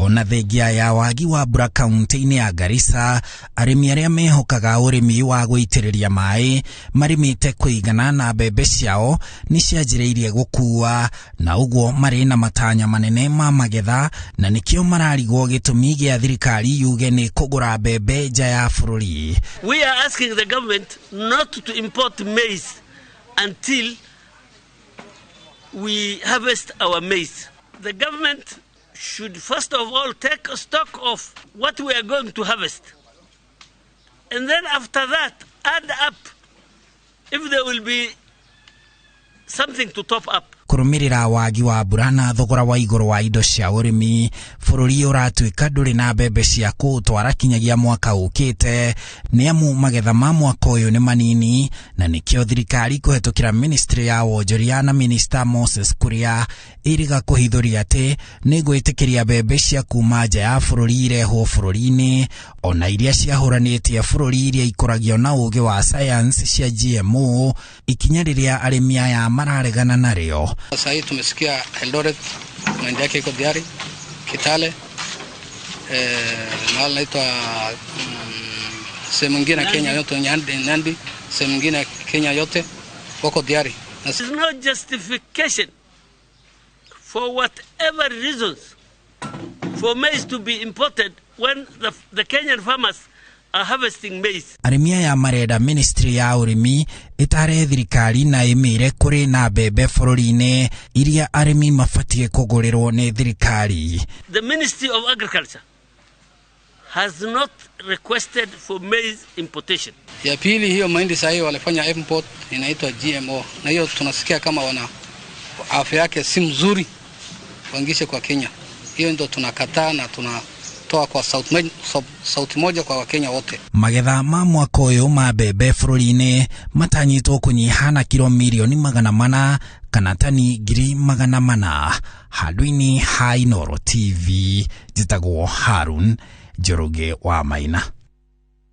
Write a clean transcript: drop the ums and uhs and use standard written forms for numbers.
Ona thengia ya wagi wa mbura kaunti-inĩ ya Garissa, arĩmi arĩa mehokaga ũrĩmi wa gũitĩrĩria maĩ marimĩte kũigana na mbembe ciao nĩ cianjĩrĩirie gũkua, na ũguo marĩ na matanya manene ma magetha, na nĩkĩo mararigwo gĩtũmi gĩa thirikari yuge nĩ kũgũra mbembe nja ya bũrũri. We are asking the government not to import maize until we harvest our maize. The government should first of all take stock of what we are going to harvest. And then after that, add up if there will be something to top up. Kũrũmĩrĩra wagi wa mbura na thogora wa igũrũ wa indo cia ũrĩmi, bũrũri ũratuĩka ndũrĩ na mbembe cia gũtwara kinyagia mwaka ũkĩte, nĩ amu magetha ma mwaka ũyũ nĩ manini, na nĩkĩo thirikari kũhetũkĩra ministry ya wonjoria na minister Moses Kuria ĩrĩga kũhithũria atĩ nĩ gwĩtĩkĩria mbembe cia kuma nja ya bũrũri irehwo bũrũri-inĩ, ona iria ciahũranĩtie bũrũri iria ikũragio na ũũgĩ wa science cia GMO, ikinya rĩrĩa arĩmi aya mararegana narĩo. Sasa hii tumesikia Eldoret mahindi yake iko diari, Kitale, mahali naitwa sehemu nyingine Kenya yote, Nandi, sehemu nyingine Kenya yote wako diari. There is no justification for whatever reasons for maize to be imported when the Kenyan farmers are harvesting maize. Arĩmi aya marenda ministry ya ũrĩmi ĩtare thirikari na ĩmĩre kũrĩ na mbembe bũrũri-inĩ iria arĩmi mabatie kũgũrĩrwo nĩ thirikari. The Ministry of Agriculture has not requested for maize importation. Ya pili, hiyo mahindi sahihi walifanya import inaitwa GMO, na hiyo tunasikia kama wana afya yake si mzuri, waingishe kwa Kenya. Hiyo ndio tunakataa na toa kwa sauti moja kwa Wakenya wote. Magetha ma mwaka ũyũ ma mbembe bũrũri-inĩ matanyĩtwo kũnyihana kilo milioni 400 kana tani 400,000. Handũ-inĩ ha Inooro TV, njĩtagwo Harun Njoroge wa Maina.